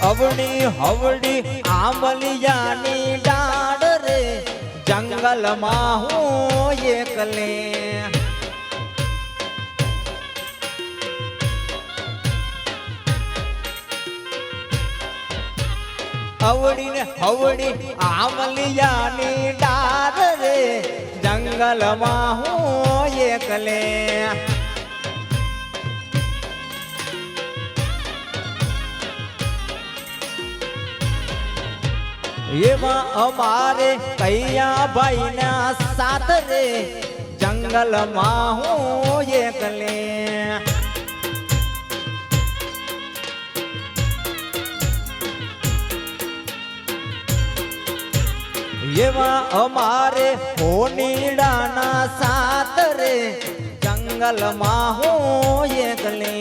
અવડી હવડી આંબલિયાની ડાળ રે જંગલમાં હું એકલે અવડી ને હવડી આંબલિયાની ડાળ રે જંગલમાં હું એકલે એમાં અમારે કૈયા ભાઈ ના સાથ રે જંગલમાં હું એકલે એમાં અમારે હોનીડાના સાથ રે જંગલમાં હું એકલે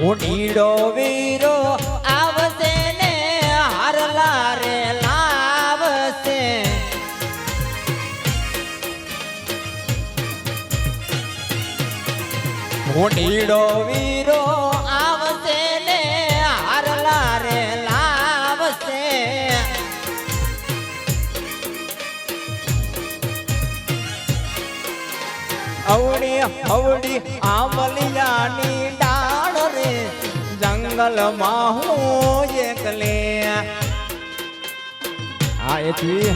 ઉડીડો વીરો આવશે ને હારલા રે લાવશે ઉડીડો વીરો આવશે ને હારલા રે લાવશે અવડી અવડી આંબલિયાની જંગલમાં હું એકલે હા એથી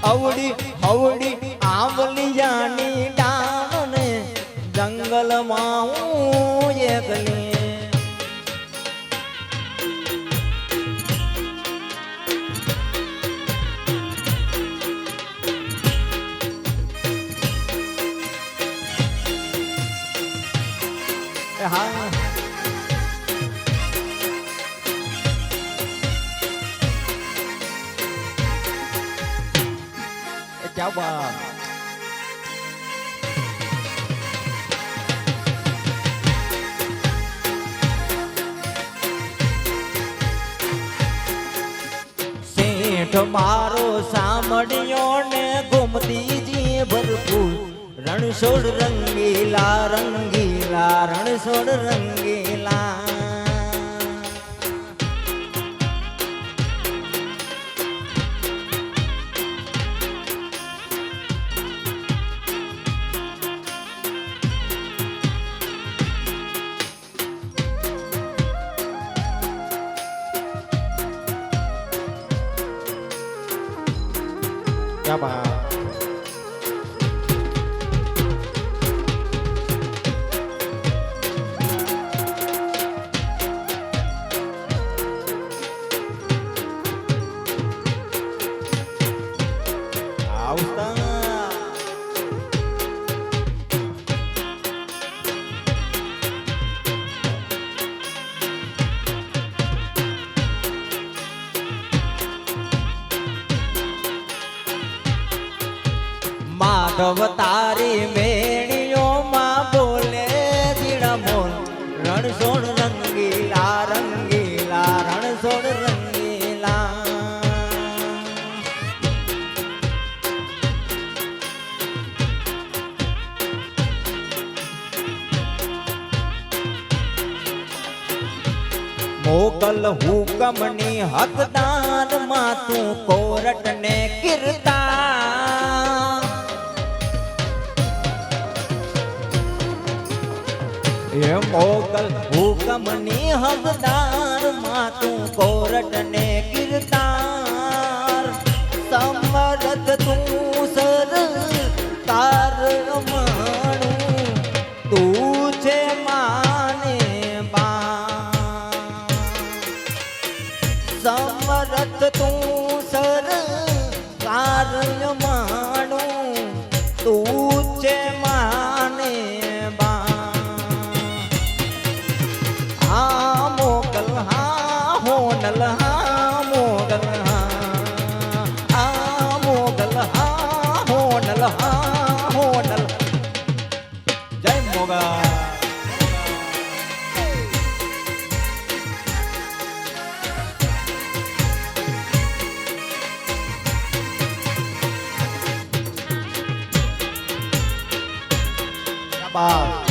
અવડી અવડી આંબલિયાની ડાળ ને જંગલમાં હું એકલે हाँ क्या बात सेठ मारो सामड़ियों ने घूमती जी भरपूर रणछोड़ रंगीला रंगीला रणछोड़ रंगीला क्या बात माधव तारी मेड़ियों माँ बोले जीड़ा मोल रणछोड़ रंगीला रंगीला रणछोड़ रंगीला मोगल हुकमनी हकदार मातू कोरट ने किरता ये मोगल हुकमनी हकदार मातू कोरट ने किरदार समरथ तू सर तार मानू तू छे माने बा समरथ तू सर तार मानू तू छे माने बा हाँ मोगल हाँ होनल हाँ मोगल हाँ मोगल हाँ होनल हाँ होनल जय मोगल शाबाश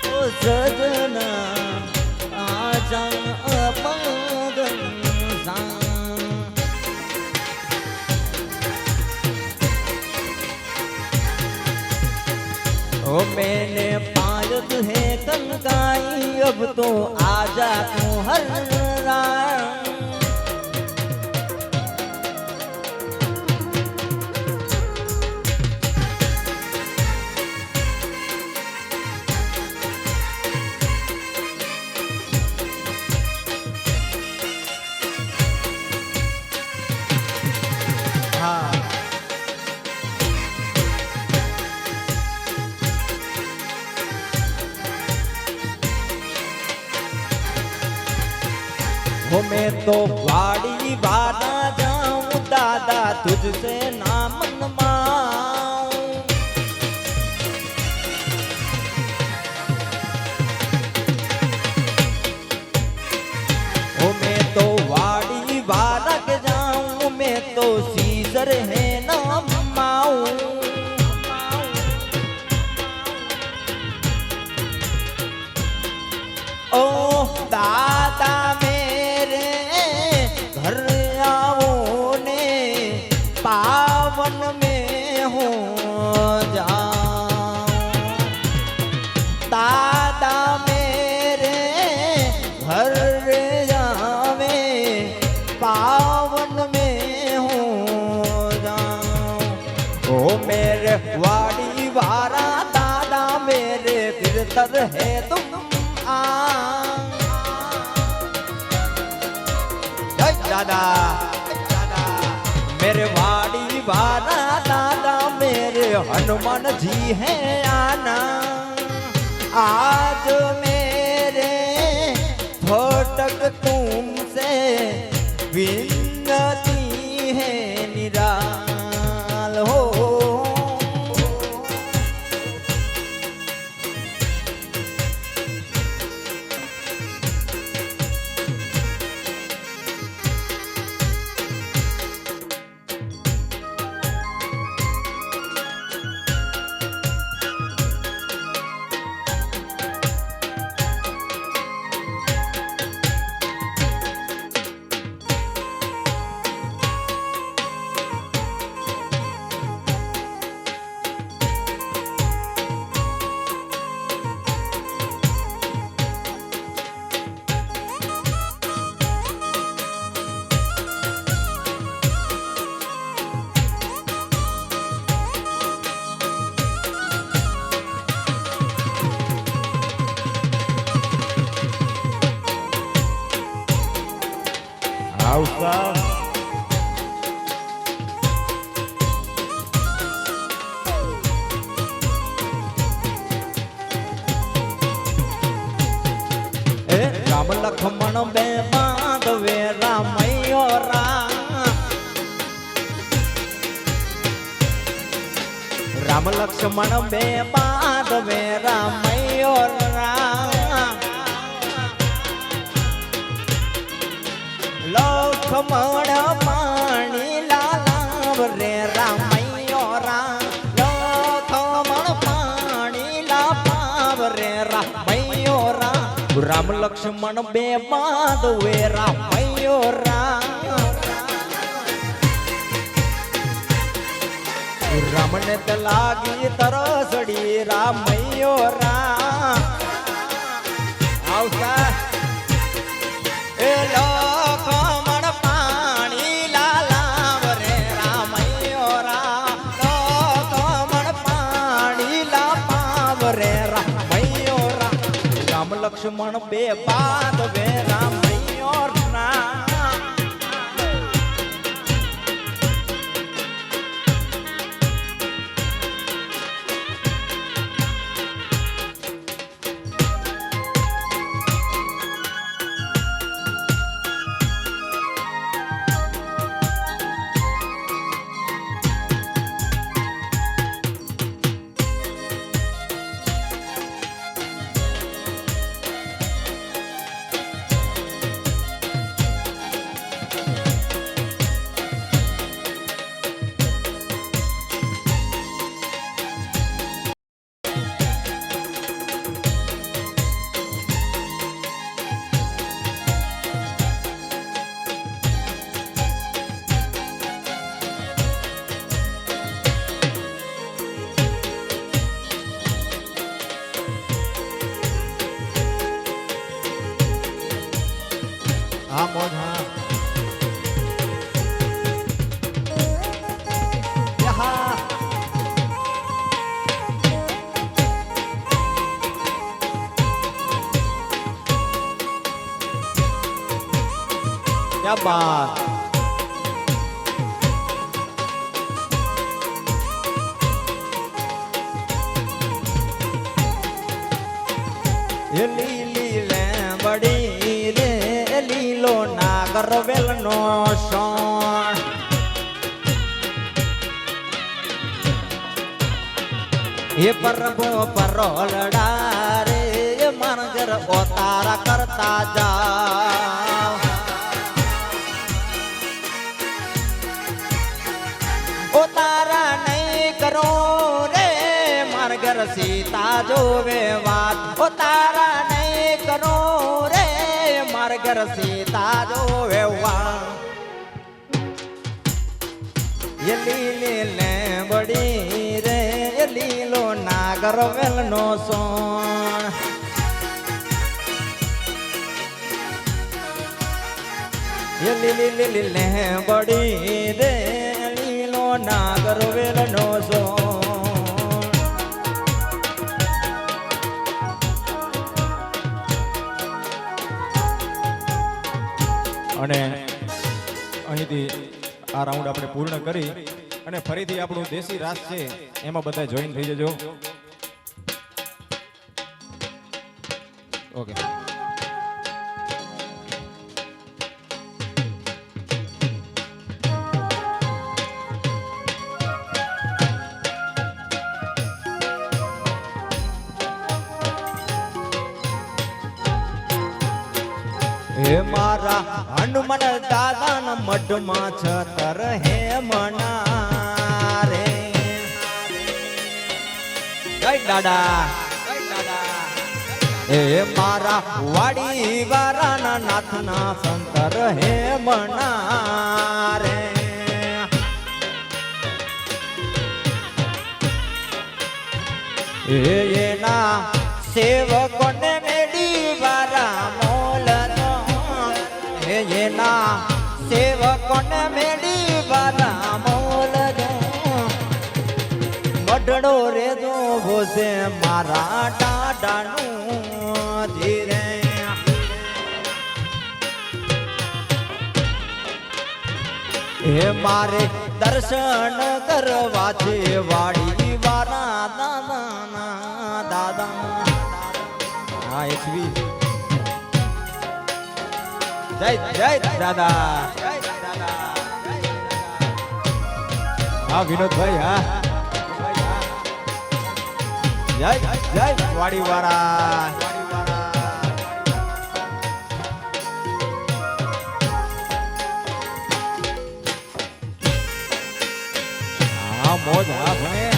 ओ सजना आजा अपगन सा ओ मैंने पायद है कनकाई अब तो आजा तू हर रात हो मैं तो वाड़ी वाला जाऊं दादा तुझसे ना मनवाऊं हो मैं तो वाड़ी वाला के जाऊं मैं तो सीजर है ना माऊं ओ दादा पावन में हो जाऊं दादा मेरे घर जावे पावन में हो जाऊं ओ मेरे वाड़ी वारा दादा मेरे फिरतर है तुम आ दादा मेरे वाड़ी वाला दादा मेरे हनुमान जी हैं आना आज मेरे फोटक तुमसे विनती है निराल हो આવતા એ રામ લખમણ બે બાંધવે રામૈયો રામ લક્ષ્મણ બે બાંધવે રામૈયો લખમણ પાણી લાલાવ રે રામૈયો લખમણ પાણી લાપાવ રે રામૈયો રામ લક્ષ્મણ બે બાંધવે રામૈયો રામને તે લાગી તરસડી રામૈયો આવતા એ લખમણ પાણી લાલાવ રે રામૈયો લખમણ પાણી લાપાવ રે રામૈયો રામ લક્ષ્મણ બે બાંધવે રામૈયો હા મોજ હા યહા ક્યા બાત એ લીલી લેંબડી રે લીલો નાગર વેલનો સોણ એ પરબો પરોલડા રે મનગર ઓતારા કરતા જાવ ઓતારા નહીં કરો રે માર્ગર સીતા જોવે વાત ઓતારા નહીં કરો રે માર્ગર સીતા જોવે વાત એ લીલી લેંબડી રે લીલો નાગર વેલનો સોણ એ લીલી લીલી લેંબડી રે લીલો નાગર વેલનો સોણ અને અહીંથી આ રાઉન્ડ આપણે પૂર્ણ કરી અને ફરીથી આપણું દેશી રાસ છે એમાં બધા જોઈન થઈ જજો ઓકે હે મારા હનુમાન દાદાના મઢમાં છતર હે મના રે જય દાદા હે મારા વાડી વારાના નાથના સંતર હે મના રે એના સેવકોને મેડી વારા મોલ એના સેવકોને મેડી વારા મોલ મઢડો રે જો ભોસે મારા ટાટાનું ધીરે હે મારે દર્શન કરવા છે વાડી વારા દાદા દાદા હા એચવી જય જય દાદા હા વિનોદભાઈ હા જય જય વાડી વાળા હા મોજ હા ભણે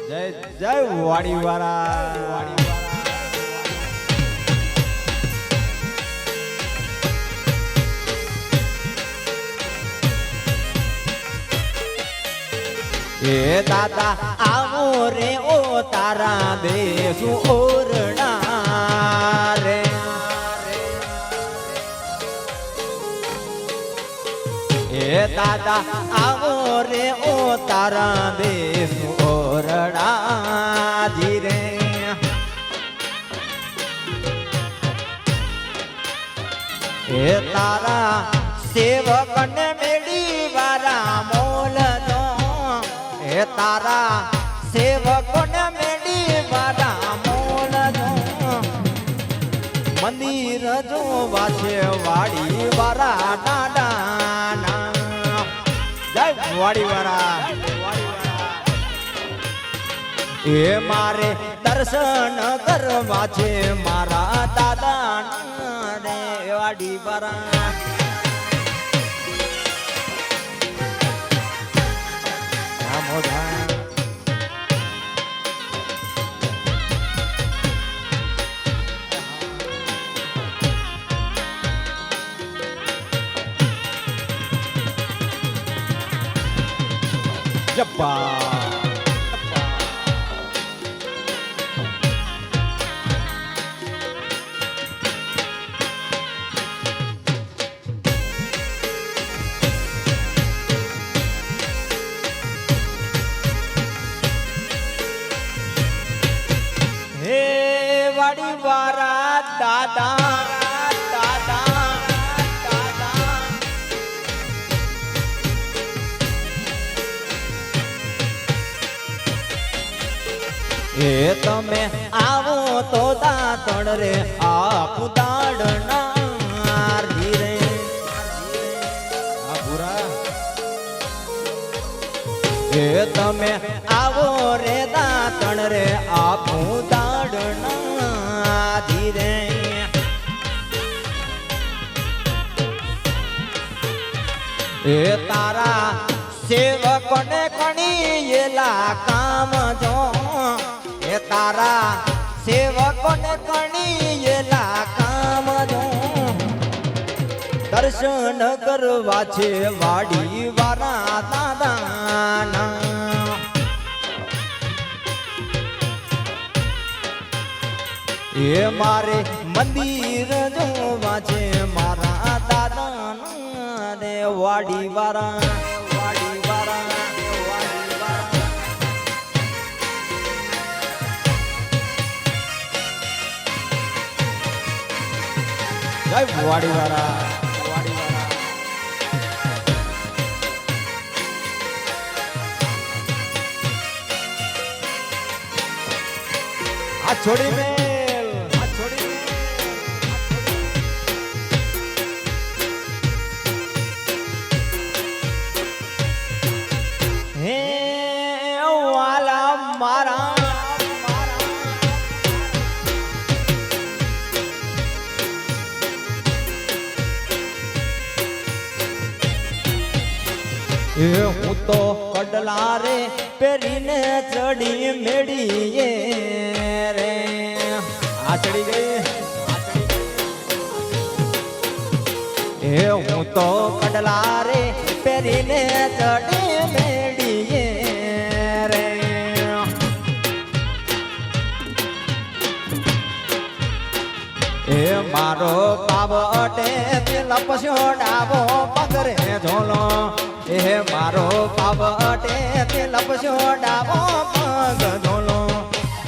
જય જય વાડી વાળા એ દાદા આવો રે ઓ તારા દેશું ઓરડા રે એ દાદા આવો રે ઓ તારા દેશું ઓરડા ધીરે એ તારા સેવકને મેળી વારા મોલ દો એ તારા સેવકોને મેળી વારા મોલ દો મંદિર જો વાસે વાડી વારા દાદાના જય વાડી વાળા એ મારે દર્શન કરવા છે મારા દાદાના રે વાડી વાળા વાડી વારા દાદા દાદા દાદા એ તમે આવો તો દાતણ રે આપ દાડના રે આ ભૂરા એ તમે આવો રે દાતણ રે આપું દાડના ધીરે એ તારા સેવકોને કણી એલા કામ જો એ તારા સેવકોને કણી એલા કામ જો દર્શન કરવા છે વાડી વારા દાદાના એ મારે મંદિર જોવા છે મારા દાદાના રે વાડી વારા વાડી વારા વાડી વારા જય વાડી વાળા આ છોડી મેલ આ છોડી હે વાલા મારા એ હું તો કડલા રે પહેરીને ચડી મેળીએ રે આ ચડી ગઈ એ હું તો કડલા રે પહેરીને ચડી મેળીએ રે એ મારો પાવટે લપસ્યો ડાબો પગરે ઝોલો એ મારો પાવટે લપસ્યો ડાબો પગ ઝોલો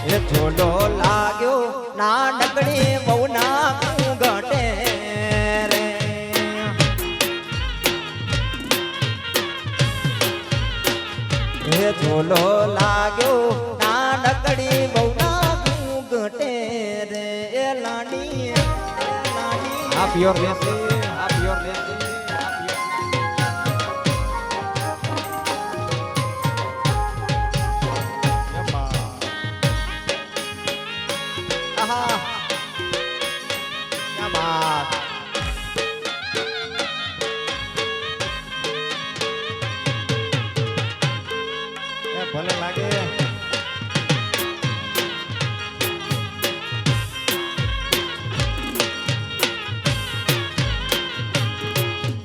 એ ઝોલો લાગ્યો નાનકડી બહુ ના ઘટે રે એ ઝોલો લાગ્યો નાનકડી બહુ ના ઘટે રે એ લાડી આ પ્યોર લેસી આ પ્યોર લેસી આહા ક્યા બાત એ ભલે લાગે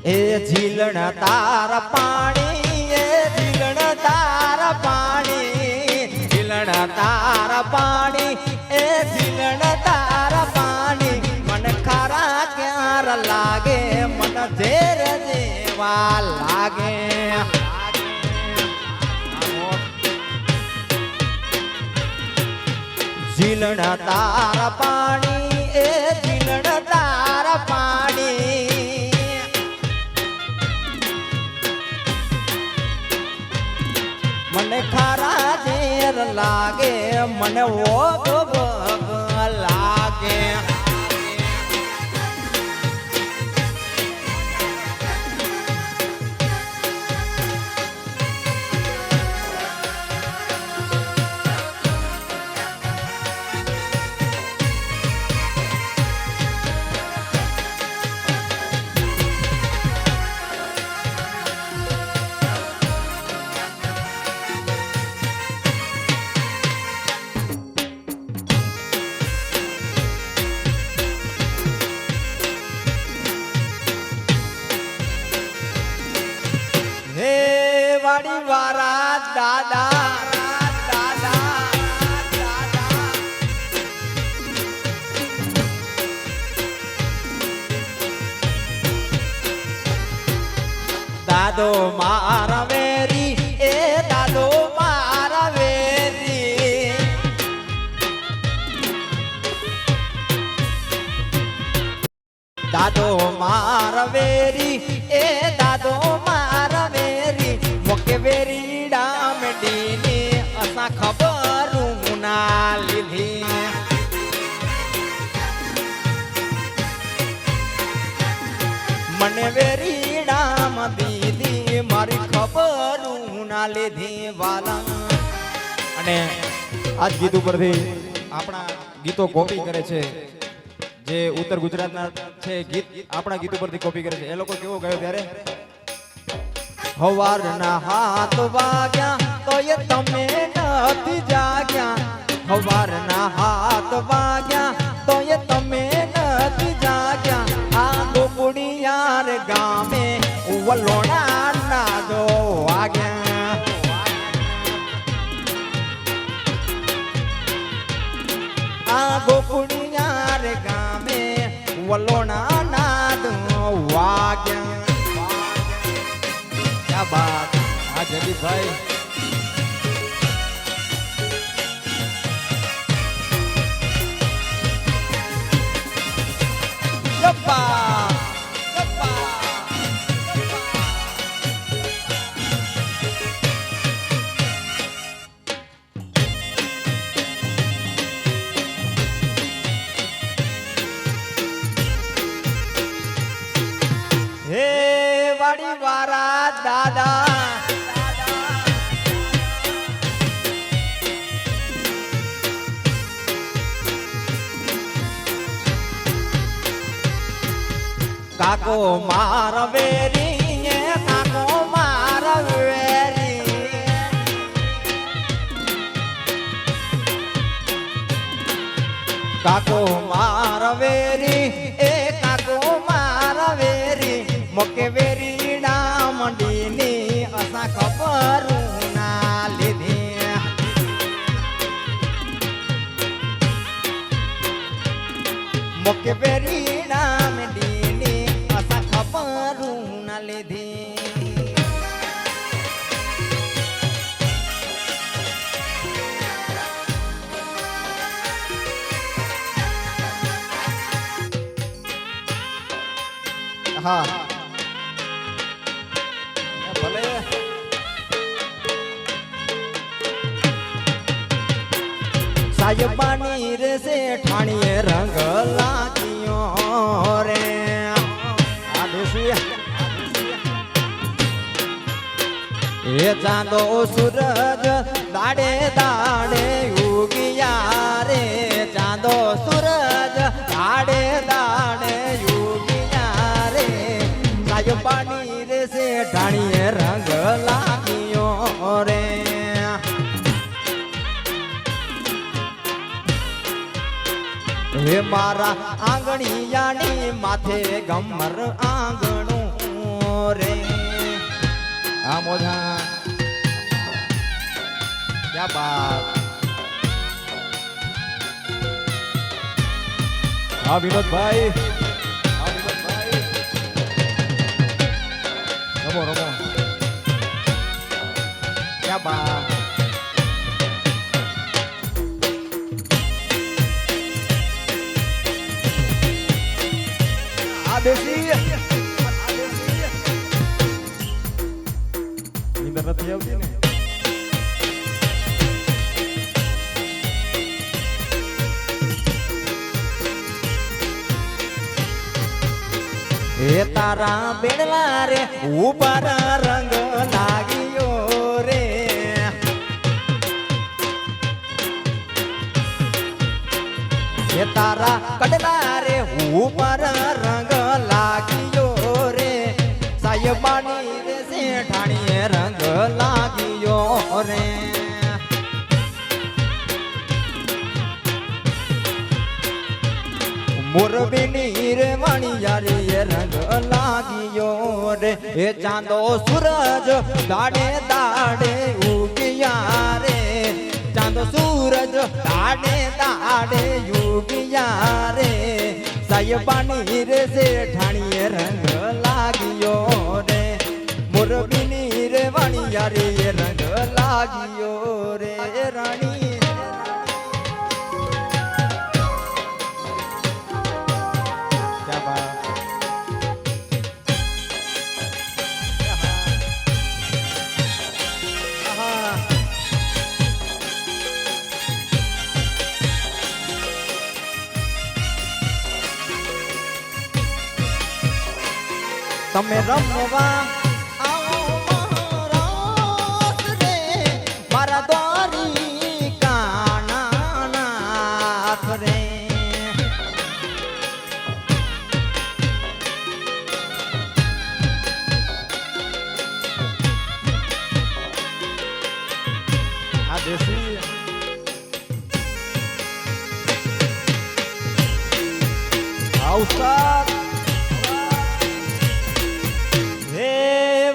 એ ઝીલણ તાર પાણી એ ઝીલણ તાર પાણી ઝીલણ તાર પાણી એ ઝીલણ તાર પાણી મન ખારા ક્યાર લાગે મન ઝેર જેવા લાગે ઝીલણ તાર પાણી એ ઝીલણ તાર પાણી મને ખારા ઝેર લાગે મને ઓગ ભગ લાગે હે વાડી વારા દાદા દાદા દાદા દાદો મારા વેરી એ દાદો મારા વેરી દાદો માર વેરી એ દાદો માર વેરી મોકે વેરી ડામડીની અસા ખબર ના લીધી મને વેરી ડામ દીધી મારી ખબર ના લીધી વાલા. અને આ જ ગીત ઉપરથી આપણા ગીતો કોપી કરે છે જે ઉત્તર ગુજરાતના છે ગીત આપણા ગીત ઉપરથી કોપી કરે છે. એ લોકો કેવો ગયો ત્યારે હવારના હાથ વાગ્યા તો એ તમે નથી જાગ્યા. હવારના હાથ વાગ્યા તો એ તમે નથી જાગ્યા. આ ગોપુડિયાર ગામે વલોણા ના જો વાગ્યા. આ ગોપુડિયાર ગામે વલોણા ના જો વાગ્યા. ક્યા બાત. હા જગદીશભાઈ ગપ્પા ગપ્પા. હે વાડી વારા દાદા કાકો માર વેરી એ કાકો માર વેરી. કાકો માર વેરી એ કાકો માર વેરી મોકે વેરી ના મંડીની અસા ખબર ના લીધી. મોકે વેરી ના મંડીની અસા ખબર ના લીધી. હા ભલે સાહેબાની રે શેઠાણીએ રંગ લાગ્યો રે. આ દેશી એ ચાંદો સૂરજ દાડે દાડે ઉગિયા રે. ચાંદો સૂરજ દાડે દાડે ઉગિયા રે. સાહેબાની રે શેઠાણીએ રંગ લાગ્યો રે. હે મારા આંગણિયાની માથે ગમર આંગણું રે. આ મોજા ક્યા બાત. હા વિનોદભાઈ હા વિનોદભાઈ રમો રમો ક્યા બાત. આ બેસી નીંદર નથી આવતી ને. હે તારા બેડલા રે ઉપર રંગ લાગ્યો રે. હે તારા કડલા રે ઉપર રંગ લાગ્યો રે. સાહેબાની રે શેઠાણીએ રંગ લાગ્યો રે. મોરબીની રે વાણિયારી રંગ લાગ્યો રે. એ ચાંદો સૂરજ દાડે દાડે ઉગિયા રે. ચાંદો સૂરજ દાડે દાડે ઉગિયા રે. સાહેબાની રે શેઠાણીએ રંગ લાગ્યો રે. મોરબીની રે વાણિયારી રંગ લાગ્યો રે. રાણી ક્યા બાત. તમે રમવા આવો મહારાજ રે મારા દ્વારિકાના નાથ રે. આ દેશી અવસર હે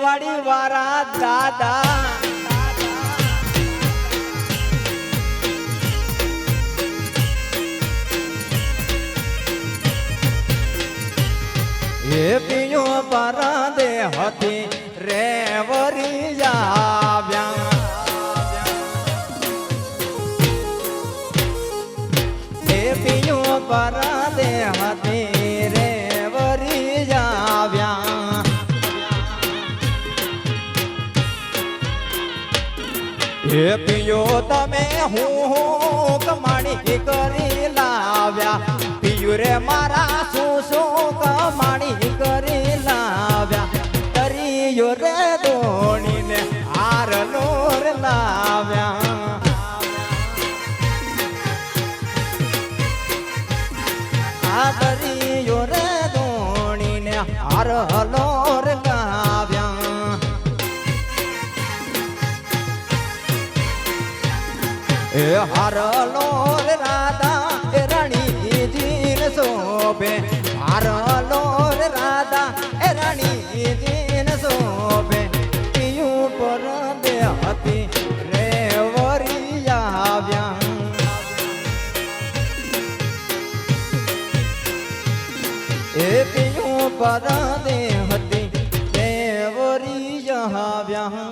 વાડી વારા દાદા હે પિયો પર દે હતી રે વરી જાવ્યા હે પિયો પર દે હતી રે વરી જાવ્યા. હે પિયો તમે હું કમાણી કરી લાવ્યા પિયું રે મારા શું કમાણી કરી લાવ્યા તરીયો રે દોણીને હાર લોર લાવ્યા. આ તરીયો રે દોણીને હાર લોર લાવ્યા. એ હારલો રે રાધા એ રાણીજીને શોભે હારલો રે રાધા એ રાણીજીને શોભે પિયું પર દે હતી રે વરી આવ્યા. એ પિયું પર દે હતી રે વરી આવ્યા.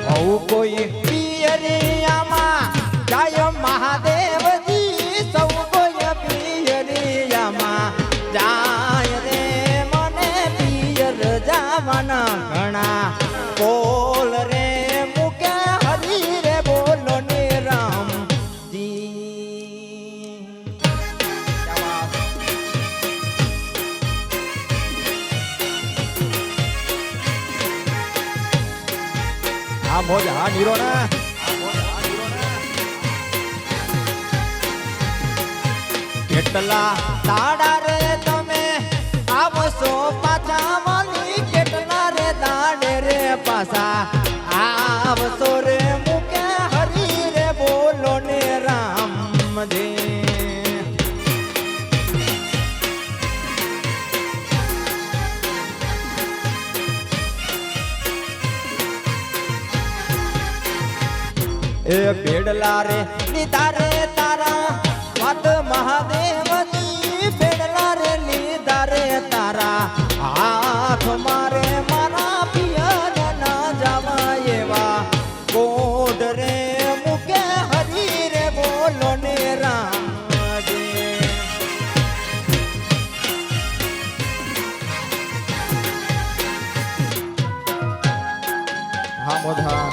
હઉ કોઈ પિયરિયામાં જાય મહાદેવજી સૌ કોઈ પિયરિયામાં જાય રે મને પિયર જવાના ઘણા બોલ રે મુકે હરી રે બોલો ને રામજી. આ મોજ હા નીરો ના કેટલા દાડા રે તમે આવશો પાછા વાલી કેટલા રે દાડે રે પાછા આવશો રે મુકે હરી રે બોલો ને રામજી. એ બેડલા રે લીધા રે તારા વાત મહાદેવની બેડલા રે લીધા રે તારા હાથ મારે મારા પિયર ના જવા એવા કોડ રે મુકે હરી રે બોલો ને રામજી. હા મોજ હા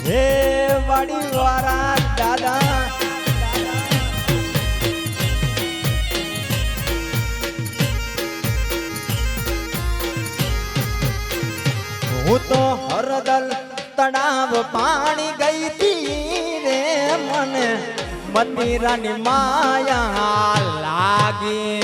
હે વાડી વાળા દાદા હું તો હરદલ તળાવ પાણી ગઈ હતી મને મતીરાની માયા લાગી.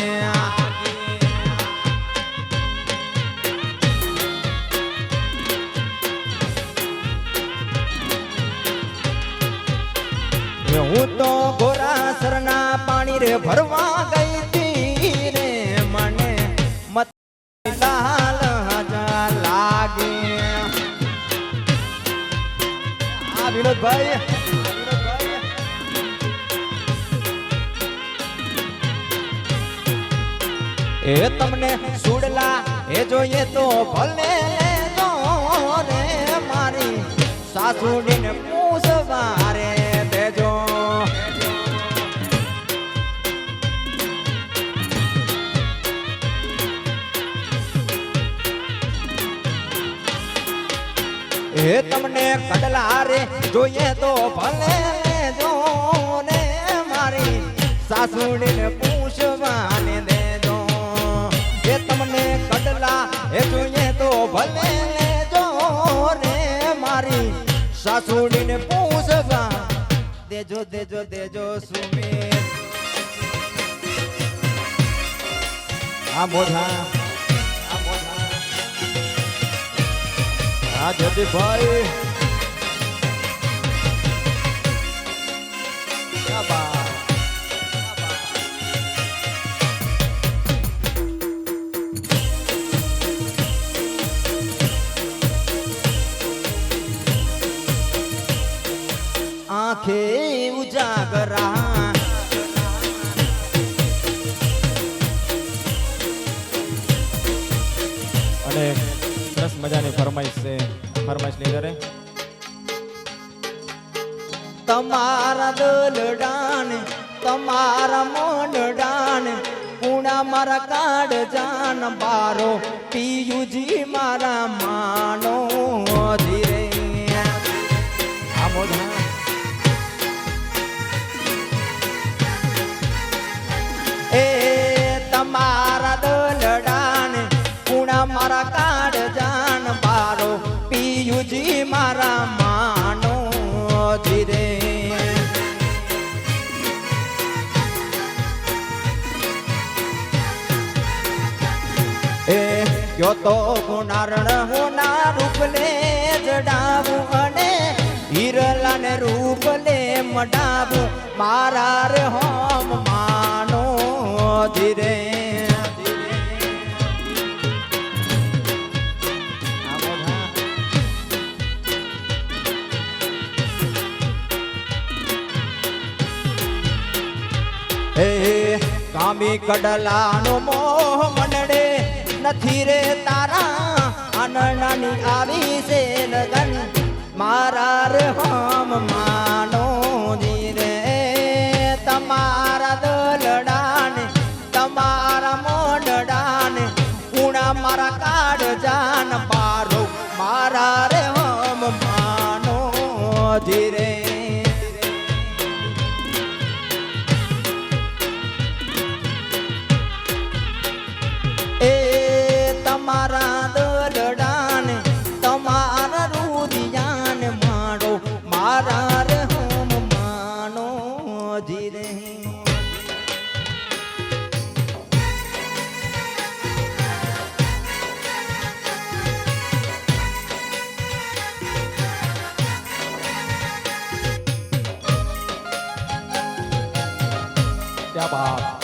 હું તો ગોરાસરના પાણી રે ભરવા ગઈ તી રે મને મત લાલ હજા લાગે. આ વિનોદભાઈ એ તમને સુડલા એ જોઈએ તો ભલે લેજો રે મારી સાસુડીને પૂછવા રે દેજો. એ તમને કડલા રે જોઈએ તો ભલે લેજો ને મારી સાસુડીને પૂછવાને દેજો. એ તમને કડલા એ જોઈએ તો ભલે લેજો રે મારી સાસુડીને પૂછવા દેજો દેજો દેજો સુમેર. આ મોઢા આ જયદીપભાઈ ક્યા બાત. આંખે ઉજાગરા અને સરસ મજાની ફરમાઈશ છે. ફરમાઈશ ની કરે તમારા દલડાને તમારા મોઢડાન પૂણા મારા કાઢ જાન બારો પિયુજી મારા માનો ધીરે. આ મોઢા એ તમારા દલડાને પૂણા મારા કાઢ જાન બારો પિયુજી મારા માનો ધીરે. એ કયો તો ગુનારણ હોના રૂપલે જડાવું અને હિરલાને રૂપલે મડાવું મારા રે હોમ માનો ધીરે. કામી કડલાનો મોહ મનડે નથી રે તારા આનંદની આવી છે લગન મારા રે હમ માનો ધીરે. તમારા દલડાને તમારા મોઢડાને પૂણા મારા કાઢ જાન બારો મારા રે હમ માનો ધીરે. એ તમારા દલડાને તમારા રુદિયાને માડો મારા રે હમ માનો ધીરે. ક્યા બાત.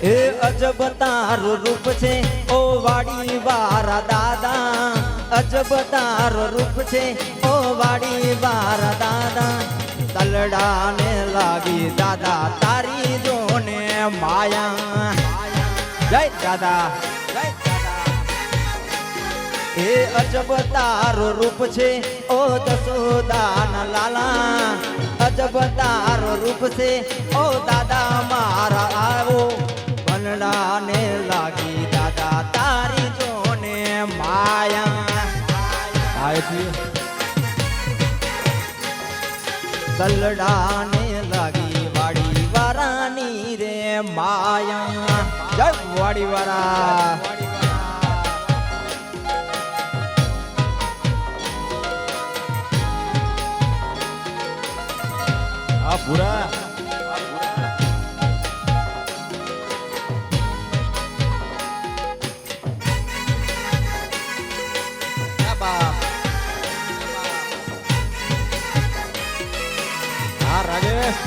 એ અજબ તારું રૂપ છે ઓ વાડી વારા દાદા. અજબ તારું રૂપ છે ઓ વાડી વારા દાદા. તલડાને લાગી દાદા તારી જોને માયા. જય દાદા જય દાદા. એ અજબ તારું રૂપ છે ઓ જસોદાના લાલા. અજબ તારું રૂપ છે ઓ દાદા મારા આવો. ભલડાને લાગી દાદા તારી જોને માયા. દલડાને લાગી વાડી વારાની રે માયા જય વાડી વારા આ પૂરા રાજેશ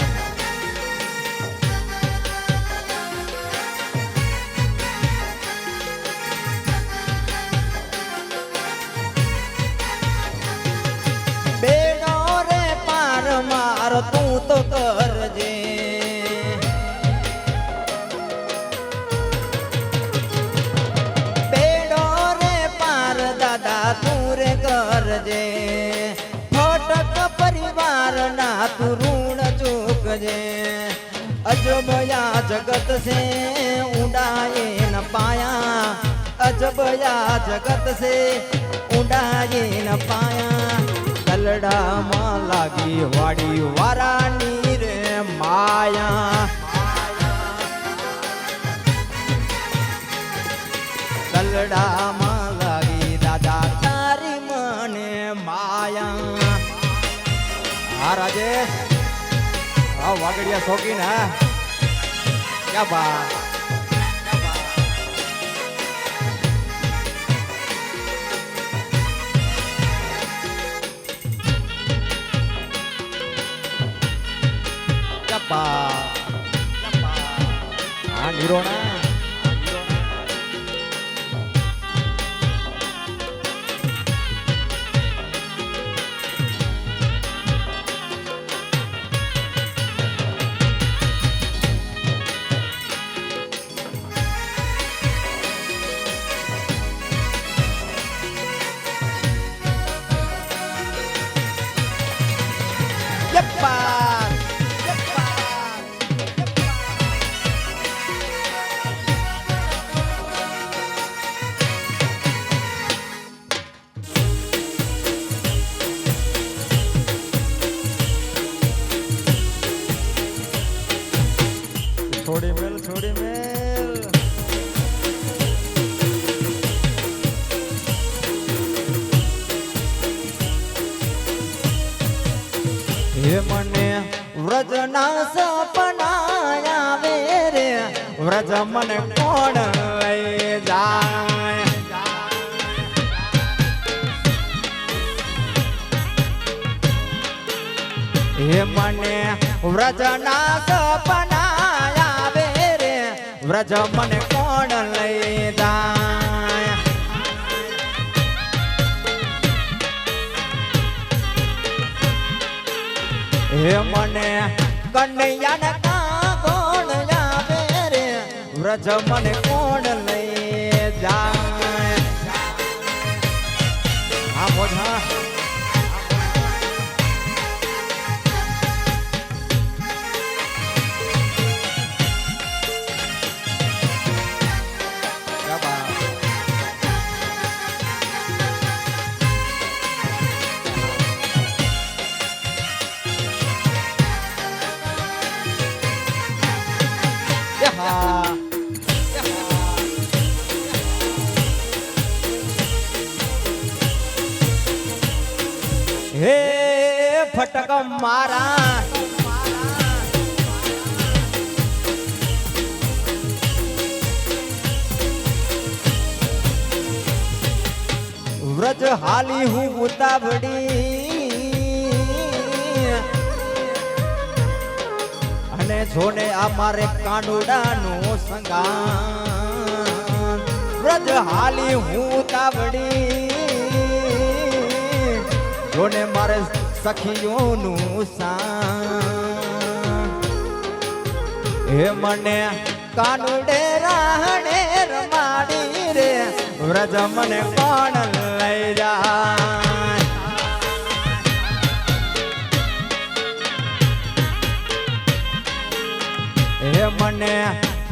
બેડો રે પાર માર તું તો કરજે બેડો રે પાર દાદા તું રે કરજે ફટક પરિવાર ના તું ઋણ ચૂકજે અજબયા જગત સે ઊંડાએ ન પાયા અજબયા જગત સે ઊંડાએ ન પાયા દલડામાં લાગી વાડી વારાની રે માયા દલડામાં લાગી દાદા તારી મને માયા હા રાજેશ હા વાગડિયા શોખીન હા ક્યાં બા હા નિરોણા Jepang છોડી મેલ હે મને વ્રજના સપના આવે રે વ્રજ મને કોણ લઈ જાય હે મને વ્રજના સપના આવે રે વ્રજ મને કોણ લઈ જાય હે મને કન્યાને કા કોણ આવે રે વ્રજ મને કોણ લઈ જાય હા મોઢા હે ફટક મારા વ્રજ હાલી હું ઉતાવળી અને જોને આ મારે કાંડોડાનો સંગાન વ્રજ હાલી હું ઉતાવળી જોને મારે સખીઓનું સાન હે મને કાનુડે રાહણે રમાડી રે વ્રજ મને કોણ લઈ જાય હે મને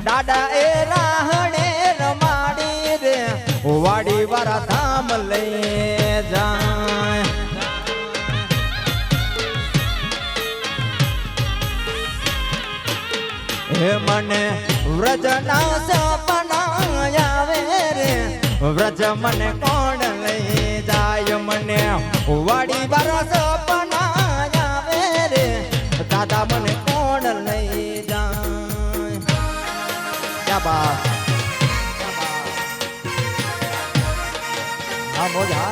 દાદા એ રાહણે રમાડી રે વાડી વાળા ધામ લઈ જાય હે મને વ્રજના સપના આવે રે વ્રજ મને કોણ લઈ જાય મને વાડી વાળા સપના આવે રે દાદા મને કોણ લઈ જાય ક્યા બાત હા મોજા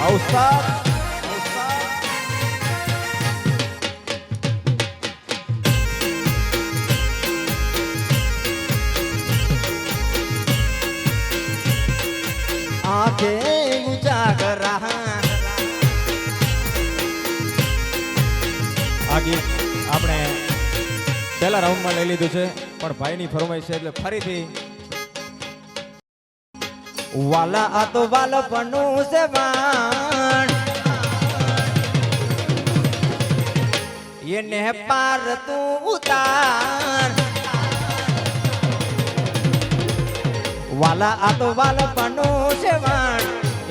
ઉસ્તાદ આંખે ઉજાગરા આ ગીત આપણે પહેલા રાઉન્ડમાં લઈ લીધું છે પણ ભાઈની ફરમાઈશ છે એટલે ફરીથી વાલા આ તો વાલપણું છે વાણ એને પાર તું ઉતાર વાલા આ તો વાલપણું છે વાણ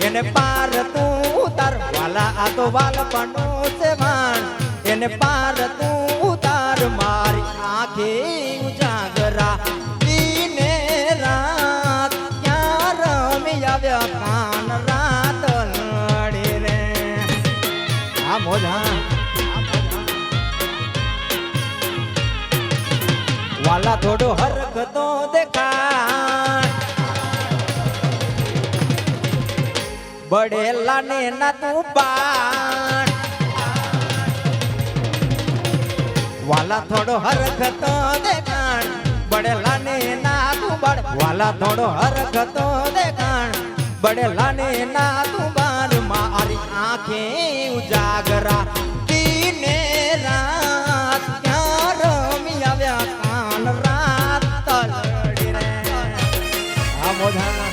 એને પાર તું ઉતાર વાલા આ તો વાલપણું છે વાણ એને પાર તું ઉતાર મારી આંખે ઉજાગરા દીને રાત ક્યાં રમી આવ્યા પાન રાત લડી રે આ મોજા વાલા થોડો હરકતો દેખા બડેલા ને ના તું બાણ વાલા થોડો હરકતો દેખાણ બડેલા ને ના તું બાણ વાલા થોડો હરકતો દેખાણ બડેલા ને ના તું બાણ મારી આંખે ઉજાગરા દીને રાત ક્યાં રમી આવ્યા કાન રાત તલડી રે આ મોઢા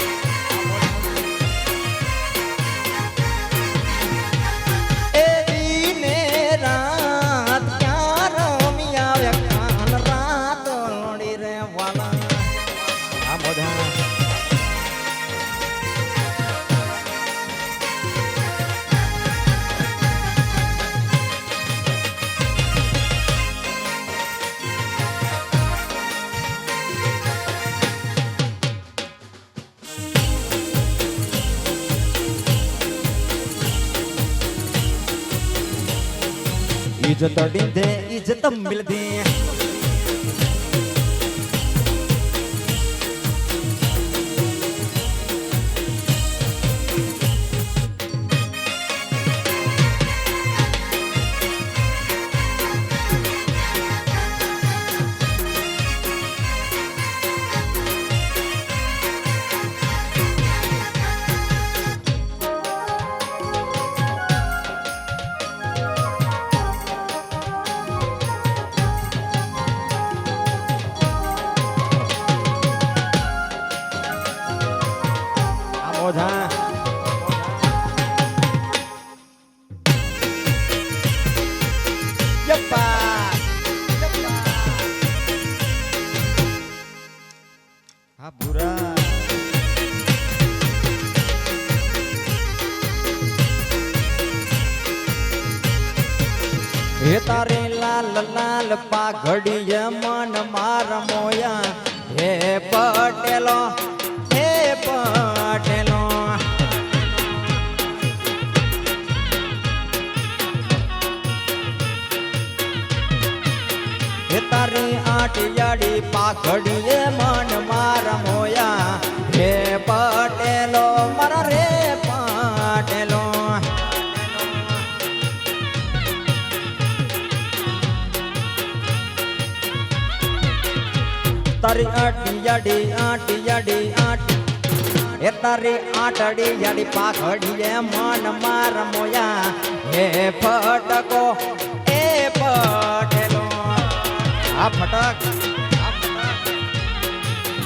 इज्जत दींदे इज्जत मिलदी મોઢા યપ્પા હા બુરા હે તારે લાલ લાલ પાઘડીએ મન માર મોયા હે પટેલો હે પટેલો હે તારી આટિયાડી પાઘડીએ મન માર મોયા હે પટેલો મારા રે પટેલો તારી આટિયાડી આટિયાડી આટી હે તારી આટડી યાડી પાઘડીએ મન માર મોયા હે ફટકો એ પટેલો આ ફટક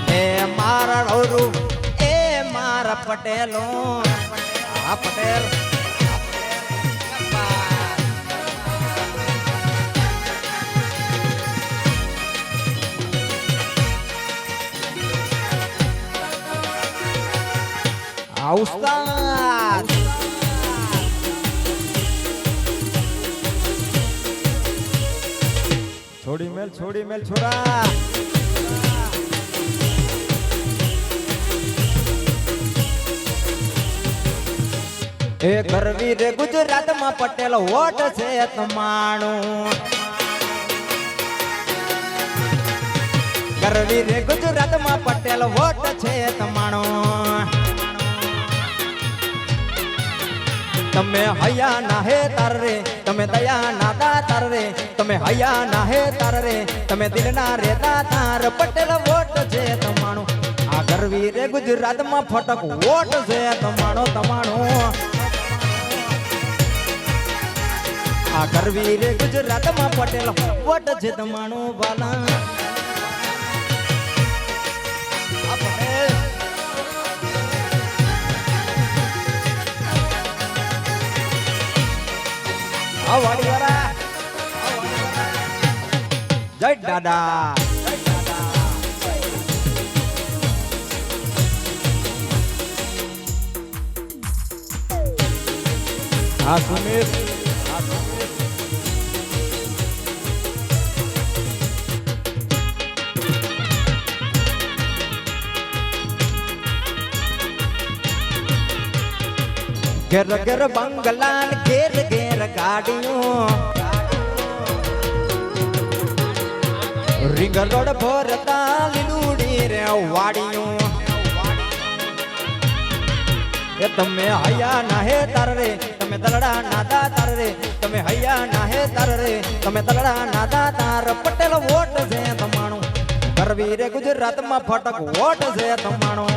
હે મારા રોરું એ મારા પટેલો આ પટેલ ઉસ્તાદ છોડી મેલ છોરા. એ ગરવી રે ગુજરાતમાં પટેલ વોટ છે તમારું. ગરવી રે ગુજરાતમાં પટેલ વોટ છે તમારું. તમે હૈયા ના હે તાર રે, તમે દયા ના દાતાર રે, તમે હૈયા ના હે તાર રે, તમે દિલ ના રે દાતાર. પટેલ વોટ છે તમારું. આ ગરવી રે ગુજરાતમાં ફટક વોટ છે તમારો તમારો. આ ગરવી રે ગુજરાતમાં પટેલ વોટ છે તમારો વાલા. આ પટેલ આ વાડીવાળા જય દાદા. હા સુમિત ઘેર ઘેર બંગલા ઘેર ઘેર ગાડીઓ. રીંગ રોડ ભરતા લીલુડી રે વાડીઓ. એ તમે હૈયા ના હે તાર રે, તમે દલડા ના દાતાર રે, તમે હૈયા ના હે તાર રે, તમે દલડા ના દાતાર. પટેલ વોટ છે તમારો. ગરવી રે ગુજરાતમાં ફટક વોટ છે તમારો.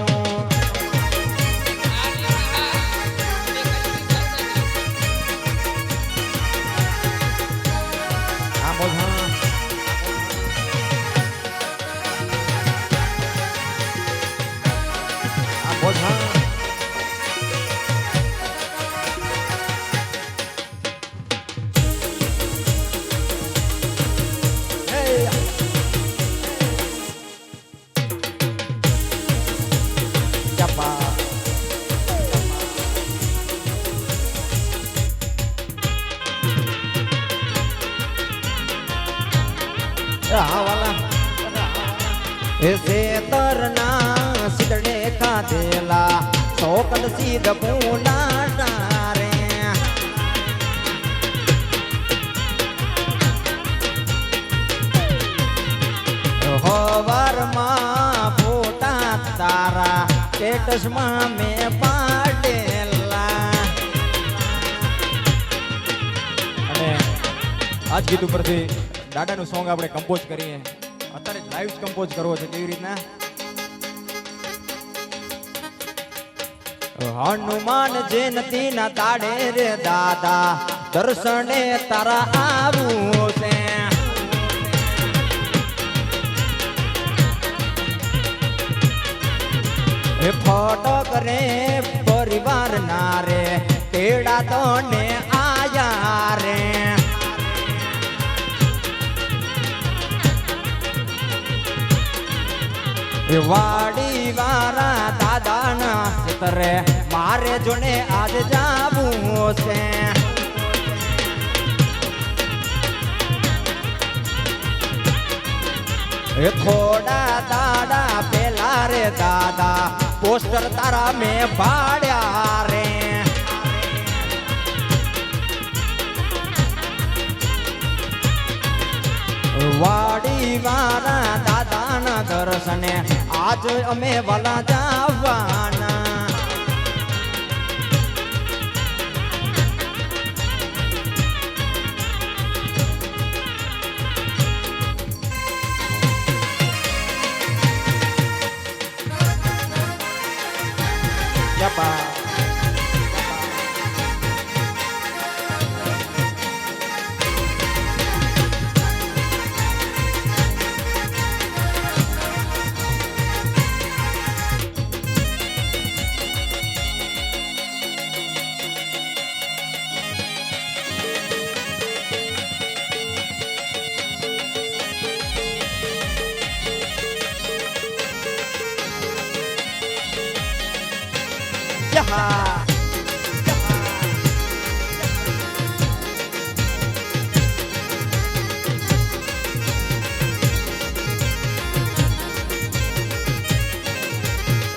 એસે તરના સિદડે ખાધેલા સોકડ સીધ પૂના ડારે. હવારમાં ફોટા તારા સ્ટેટસમાં મેં પાડેલા. અને આજ ગીત ઉપરથી દાદાનું સોંગ આપણે કમ્પોઝ કરીએ. અત્યારે લાઈવ કમ્પોઝ કરવો છે. કેવી રીતના? હનુમાન જયંતી ના તાડે રે દાદા દર્શને તારા આવું છે. એ ફટક રે પરિવાર ના રે તેડા તને આયા રે. વાડી વાળા દાદા ના ચિતરે મારે જોને આજ જાવું છે. એ થોડા દાડા પેલા રે દાદા પોસ્ટર તારા મેં પાડ્યા રે. વાડી વાળા દાદા ના દર્શને આજ અમે વાલા જવાના. જપા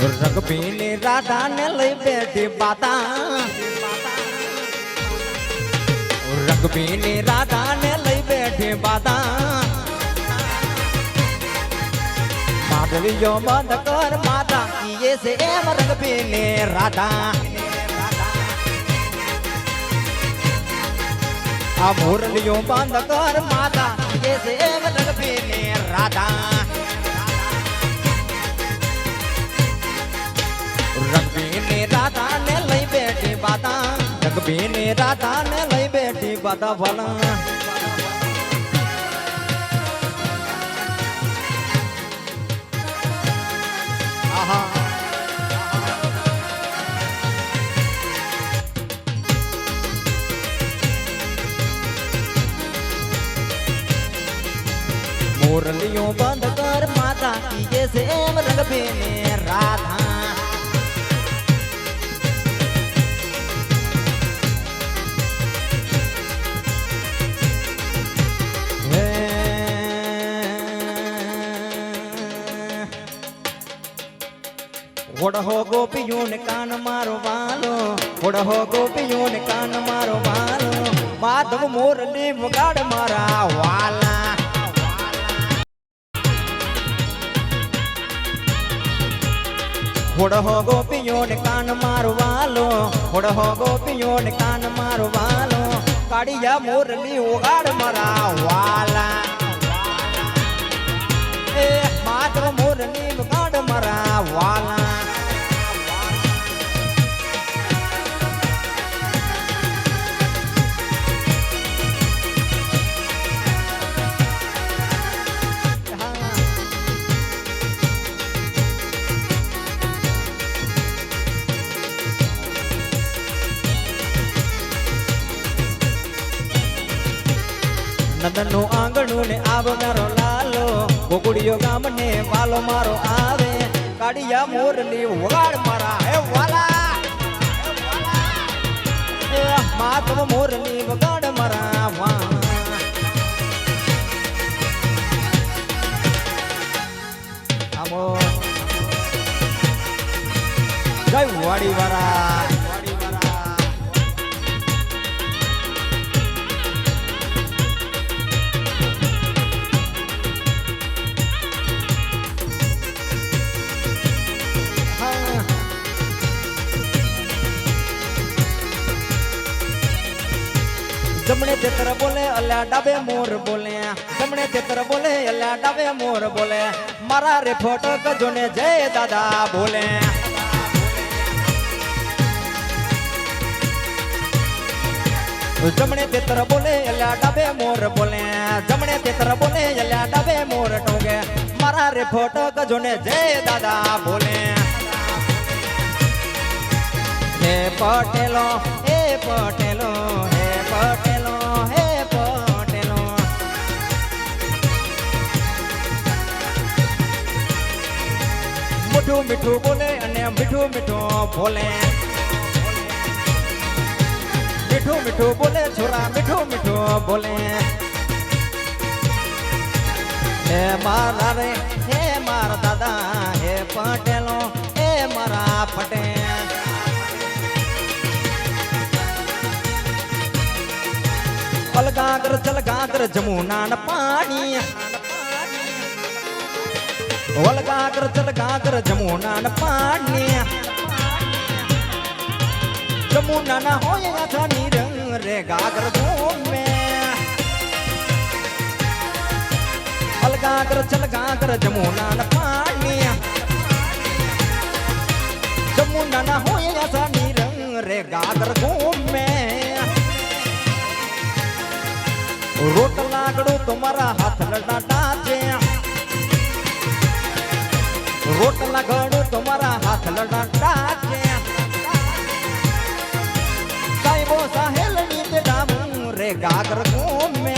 રંગભીની રાધા ને લઈ બેઠી બાતા રંગભીની રાધા ને લઈ બેઠી બાતા માંડવીઓ બંધ કર માતા એ છે એમ રંગભીની રાધા આ મોરલીઓ બંધ કર માતા એ છે એમ રંગભીની રાધા રંગભીની રાધા ને લઈ બેઠી બાતા રંગભીની રાધા ને લઈ બેઠી બાતા ભલા મોરલીઓ બંધ કર માતા કી છે એમ રંગભીની રાધા ઓડહો ગોપિયો ને કાન મારો વાલો ઓડહો ગોપિયો ને કાન મારો વાલો માધવ મોરલી વગાડ મારા વાલા ઓડહો ગોપિયો ને કાન મારો વાલો ઓડહો ગોપિયો ને કાન મારો વાલો કાળિયા મોરલી વગાડ મારા વાલા એ માધવ મોરલી વગાડ મારા વાલા નદનનું આંગણું ને આવ મારો લાલો ગોકુડિયો ગામ ને વાલો મારો આવે કાળિયા મોરલી વગાડ મારા હે વાલા એ માધવ મોરલી વગાડ મારા વા આમો જય વાડી વાળા જમણે તેતર બોલે અલ્યા ડાબે મોર બોલે જમણે તેતર બોલે અલ્યા ડાબે મોર બોલે મારા રે ફોટક જોને જય દાદા બોલે જમણે તેતર બોલે અલ્યા ડાબે મોર બોલે જમણે તેતર બોલે અલ્યા ડાબે મોર ટોગે મારા રે ફોટક જોને જય દાદા બોલે હે પટેલો હે પટેલો હે પટેલો હે પટેલો મીઠું મીઠું બોલે અને મીઠું મીઠું બોલે મીઠું મીઠું બોલે છોરા મીઠું મીઠું બોલે હે મારા રે હે મારા દાદા હે પટેલો હે મારા પટેલ પલગાગર ચલગાગર જમુના ન પાણી વલગાગર ચલગાગર જમુના ન પાણી જમુના ના હોય યાથાની રંગ રે ગાગર ધૂમે પલગાગર ચલગાગર જમુના ન પાણી જમુના ના હોય યાથાની રંગ રે ગાગર ધૂમે રોટલા ગળું તમારા હાથ લડાટા છે રોટલા ગળું તમારા હાથ લડાટા છે સાહેબો સાહેલ ની બેડાવું રે ગાગર ઘૂમે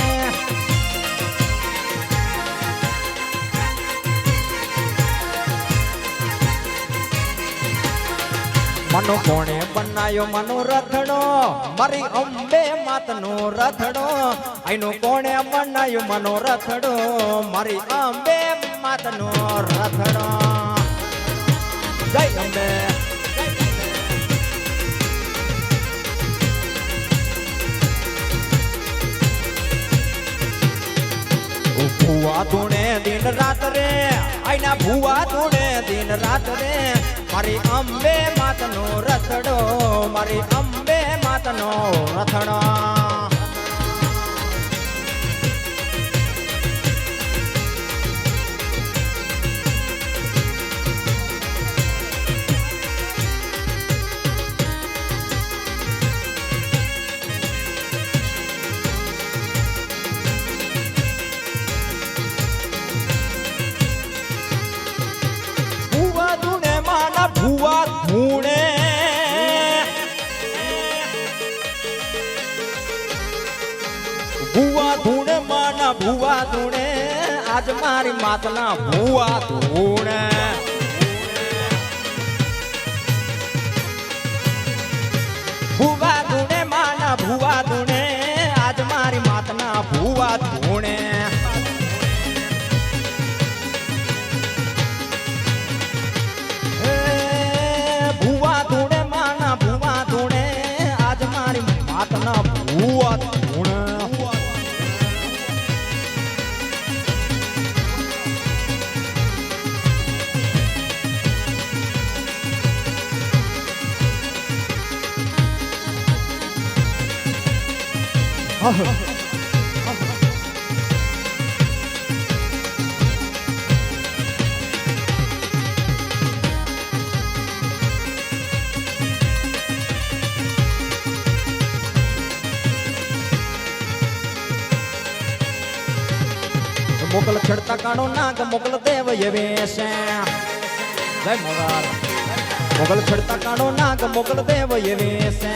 મનો કોણે બનાયો મનો રથડો મારી અંબે માતનો રથડો આઈનો કોણે બનાયો મનો રથડો મારી અંબે માતનો રથડો જય અંબે ભુવા ધૂણે દિન રાત રે આઈના ભુવા ધૂણે દિન રાત રે મારી અંબે માતનો રથડો મારી અંબે માતનો રથડો ભુવા ધૂણે ભુવા ધૂણે માના ભુવા ધૂણે આજ મારી માતના ભુવા ધૂણે ભુવા ધૂણે માના ભુવા ધૂણે આજ મારી માતના ભુવા ધૂણે ભુવા ધૂણે મોકલ છડતા કાણો નાગ મોકલ દેવ એવે છે જય મોગલ મોકલ છડતા કાણો નાગ મોકલ દેવ એવે છે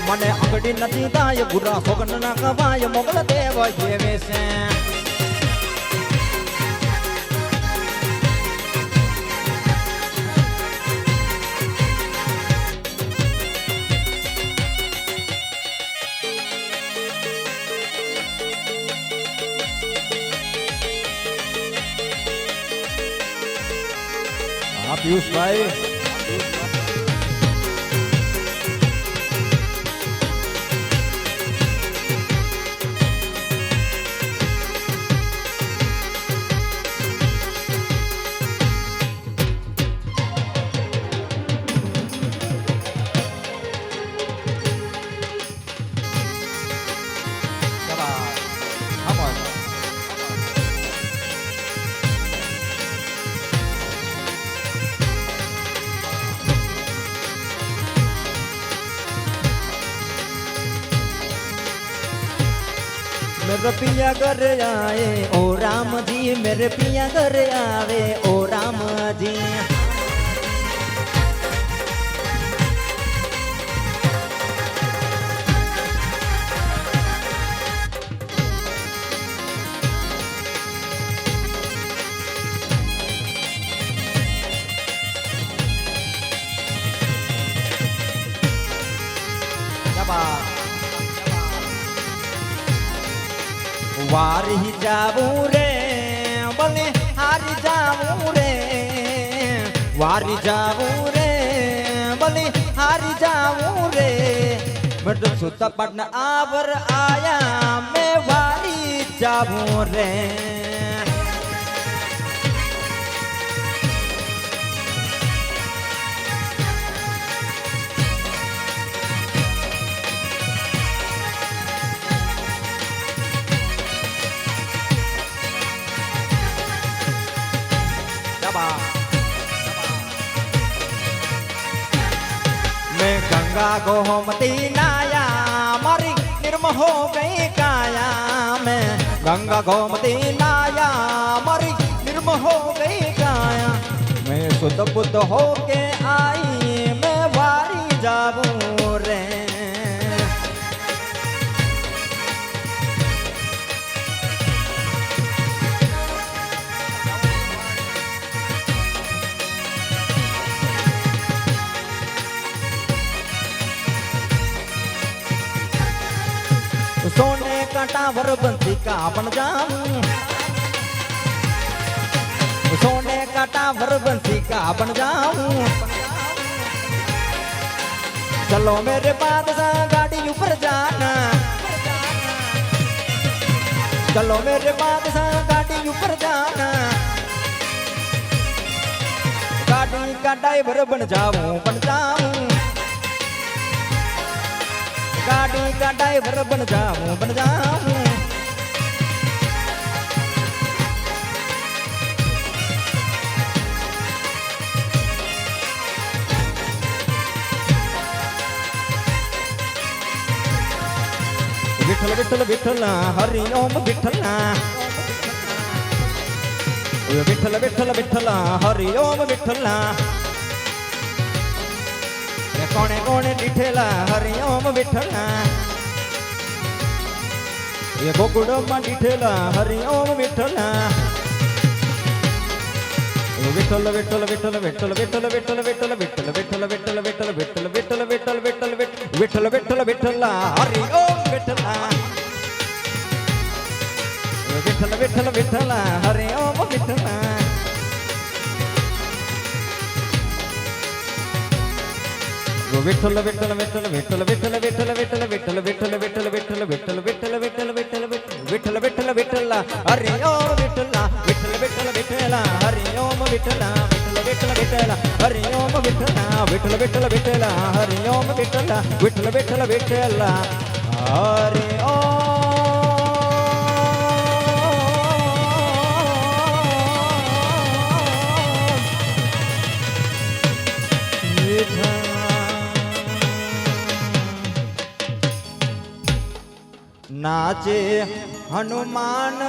મને અંગડી નથી દાય ગુરા સોગન ના કવાય મોકલ દેવ એવે છે પિયુષ ભાઈ मेरे पिया घर आए ओ राम जी मेरे पिया घर आवे ओ राम जी वारी जाऊं रे बने हारी जाऊं रे वारी जाऊं रे बने हारी जाऊं रे मर्द सुता पटना आवर आया मैं वारी जाऊं रे मैं गंगा गोमती नाया मारी निर्म हो गई काया मैं गंगा गोमती नाया मारी निर्म हो गई काया मैं शुद्ध बुद्ध हो के आई मैं वारी जाऊं रे सोने का टावर बंसी का बन जाऊं सोने का टावर बंसी का बन जाऊं चलो मेरे बादशाह गाड़ी ऊपर जाना चलो मेरे बादशाह गाड़ी ऊपर जाना गाड़ी का ड्राइवर बन जाऊं गाड़ी का ड्राइवर बन जाऊं विठ्ठल विठ्ठल विठ्ठल हरि ओम विठ्ठल विठ्ठल विठ्ठल विठ्ठल हरि ओम विठ्ठल कोणे कोणे डिठेला हरि ओम विठ्ठल ये गोकुड़ में डिठेला हरि ओम विठ्ठल विठ्ठल विठ्ठल विठ्ठल विठ्ठल विठ्ठल विठ्ठल विठ्ठल विठ्ठल विठ्ठल विठ्ठल विठ्ठल विठ्ठल विठ्ठल विठ्ठल विठ्ठल विठ्ठल विठ्ठल हरि ओम विठ्ठल विठ्ठल विठ्ठल विठ्ठल हरि ओम विठ्ठल विठ्ठल विठ्ठल विठ्ठल विठ्ठल विठ्ठल विठ्ठल विठ्ठल विठ्ठल विठ्ठल विठ्ठल विठ्ठल विठ्ठल विठ्ठल विठ्ठल विठ्ठल विठ्ठल विठ्ठल विठ्ठल हरि ओम विठ्ठल विठ्ठल विठ्ठल विठ्ठल हरि ओम विठ्ठल विठ्ठल विठ्ठल विठ्ठल हरि ओम विठ्ठल विठ्ठल विठ्ठल विठ्ठल हरि ओम विठ्ठल विठ्ठल विठ्ठल विठ्ठल हरि ओम नाचे हनुमान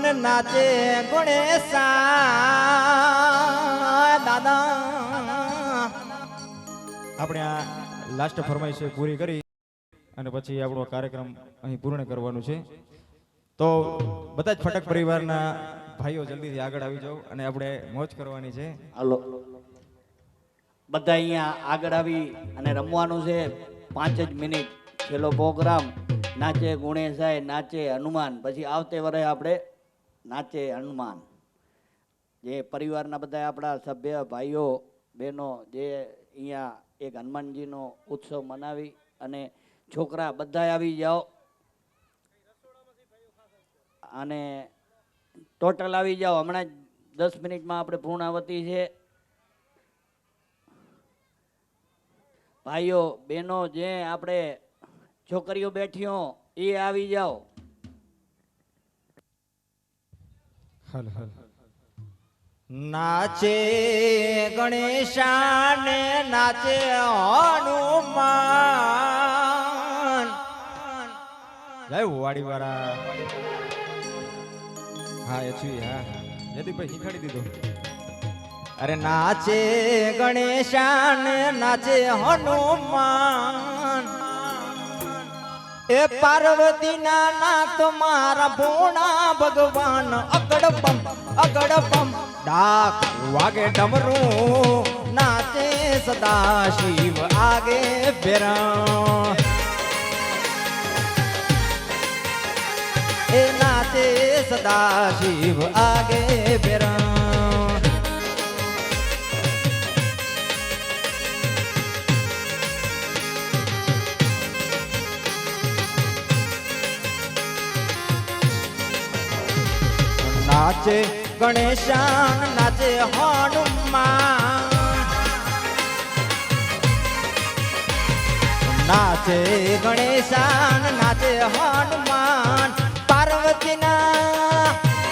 ने नाचे गणेशा दादा આપણે આ લાસ્ટ ફરમાઈશ પૂરી કરી અને પછી આપણો કાર્યક્રમ અહીં પૂર્ણ કરવાનો છે તો બધા જ ફટક પરિવારના ભાઈઓ જલ્દીથી આગળ આવી જાઓ અને આપણે મોજ કરવાની છે હાલો બધા અહીંયા આગળ આવી અને રમવાનું છે 5 જ મિનિટ છેલ્લો પ્રોગ્રામ નાચે ગુણેશાય નાચે હનુમાન પછી આવતે વર્ષે આપણે નાચે હનુમાન જે પરિવારના બધા આપણા સભ્ય ભાઈઓ બહેનો જે અહીંયા એક હનુમાનજીનો ઉત્સવ મનાવી અને છોકરા બધા આવી જાઓ અને ટોટલ આવી જાઓ હમણાં 10 મિનિટમાં આપણે પૂર્ણાવતી છે ભાઈઓ બહેનો જે આપણે છોકરીઓ બેઠીઓ એ આવી જાઓ હલ હલ નાચે ગણેશા ને નાચે હનુમાન જય વાડી વાળા હા એચવી હા જયદીપભાઈ શીખાડી દીધું અરે નાચે ગણેશા ને નાચે હનુમાન એ પાર્વતી ના નાથ મારા ભોણા ભગવાન અગડપમ ડાક વાગે ડમરું નાચે સદા શિવ આગે ફેરા એ નાચે સદા શિવ આગે ફેરા नाचे गणेशान नाचे हनुमान नाचे गणेशान नाचे हनुमान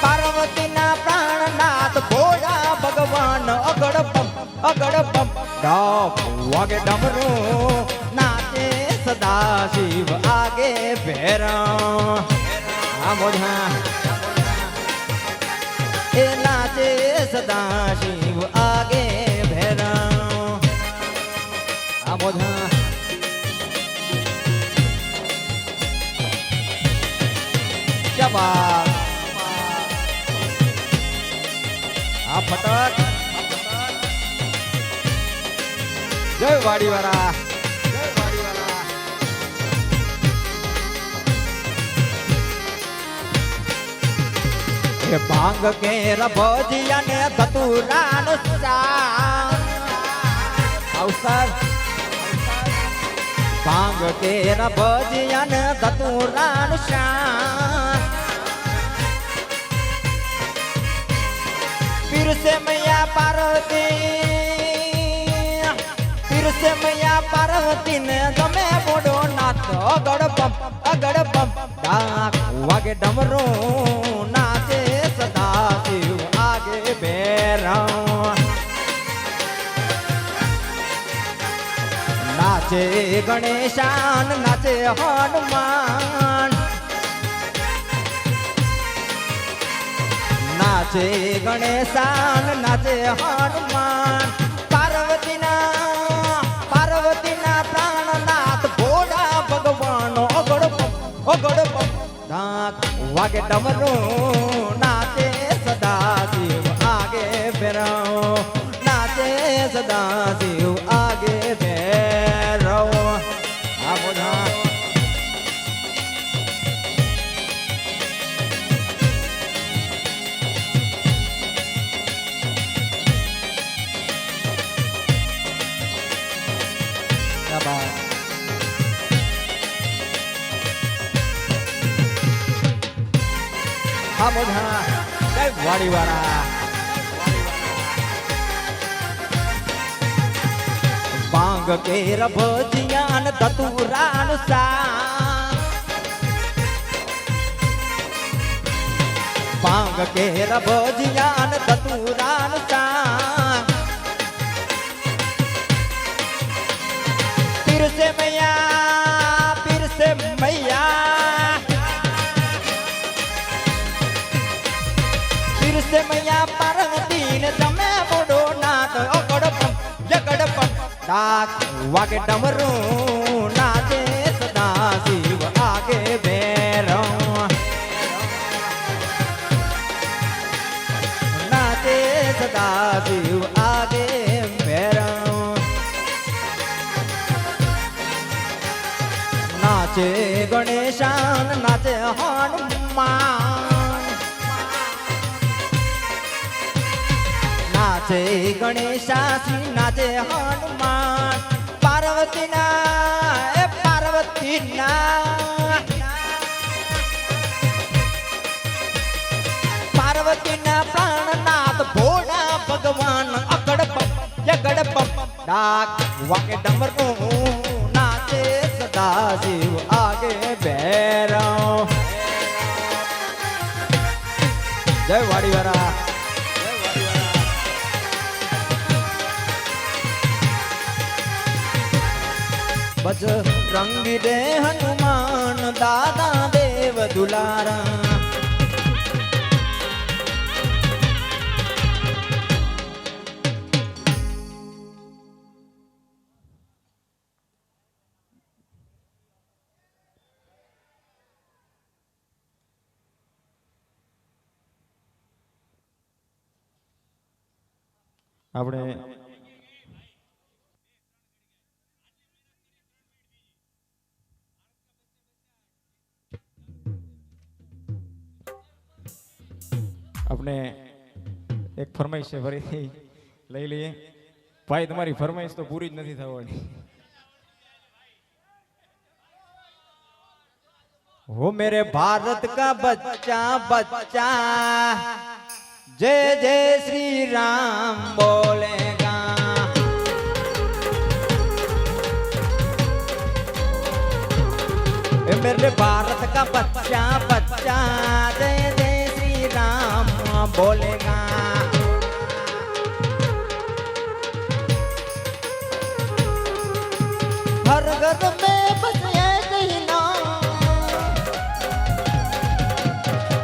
पार्वती ना प्राणनाथ भोळा भगवान अगड़पम डाक वागे डमरू नाचे सदा शिव आगे भैरव आ मोढ़ा ए नाचे सदा शिव आगे भैरव आ मोढ़ा जवाब आ फटक जय वाड़ी वाला કે ભાંગ કેર ભજીયા ને ધતુરાનું શાક અવસર ભાંગ કેર ભજીયા ને ધતુરાનું શાક પીરસે મૈયા પાર્વતી ને ગમે બોડો નાથ અગડ બમ ડાક વાગે ડમરું નાચે સદા શિવ આગે બેરા નાચે ગણેશાન નાચે હનુમાન નાચે ગણેશાન નાચે હનુમાન પાર્વતીના પ્રાણનાથ ભોળા ભગવાન ઓગડ નાથ વાગે ડમરું નાચે સદા શિવ આગે બેરાઓ નાચે સદા શિવ આગે બેરાઓ આ બોધા હા બોધા જય વાડીવાળા ભાંગ કેર ભજીયા ને ધતુરાનું શાક ભાંગ કેર ભજીયા ને ધતુરાનું શાક પીરસે મૈયા પીરસે મૈયા પાર્વતી ને તમે બોડો નાથ ઓગડ બમ ડાક વાગે ડમરું નાચે સદા શિવ આગે બેરો નાચે સદા શિવ આગે બેરો નાચે ગણેશાન નાચે હનુમાન નાચે ગણેશાસી નાચે હનુમાન પાર્વતીના પ્રાણનાથ ભોળા ભગવાન અગડ બમ ડાક વાગે ડમરું નાચે સદા શિવ આગે બેરા જય વાડીવાળા બજરંગી રે હનુમાન દાદા દેવ દુલારા આપણે આપણે એક ફરમાઈશ છે ફરીથી લઈ લઈએ ભાઈ તમારી ફરમાઈશ તો પૂરી જ નથી થવાની हो मेरे भारत का बच्चा बच्चा जय जय श्री राम बोलेगा मेरे भारत का बच्चा बच्चा जय जय श्री राम बोलेगा हर घर में बस एक ही नाम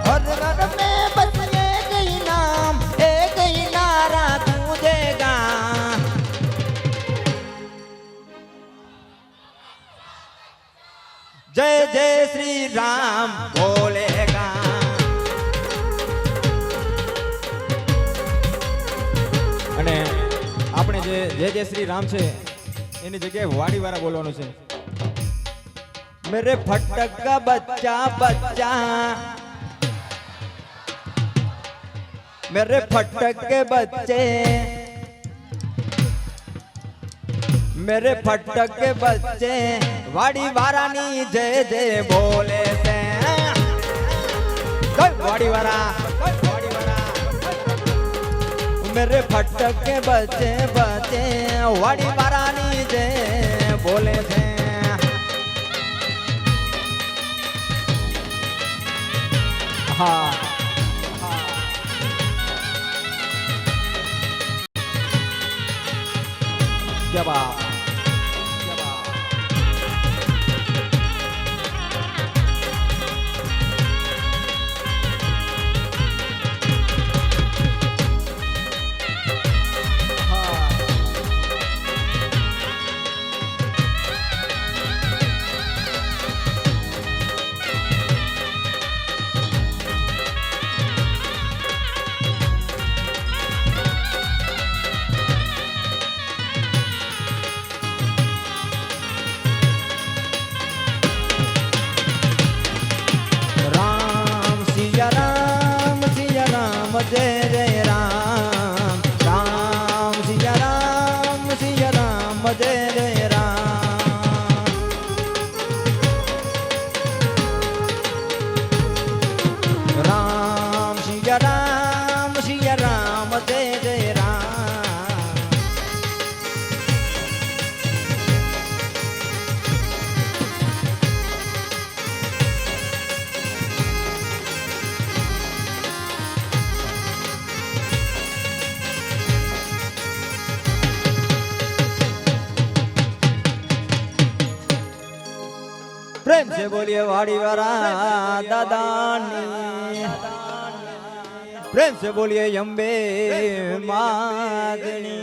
हर घर में बस एक ही नाम एक ही नारा गूंजेगा जय जय श्री राम बोलेगा અને આપણે જે જય જય શ્રી રામ છે એની જગ્યાએ વાડીવાળા બોલવાનું છે मेरे फटक का बच्चा बच्चा मेरे फटक के बच्चे, मेरे फटक के बच्चे वाड़ी वारानी जय जय बोले से। वाड़ी वारा, मेरे फटक के बच्चे बच्चे वाड़ी वारानी जय बोले थे। हाँ क्या बात, क्या बात। हाँ। राम सिया राम जय जय राम, राम सिया राम जय जय राम। राम सिया राम जय जय राम। प्रेम से बोलिए वाड़ी वारा दादानी, प्रेम से बोलिए अम्बे मादनी।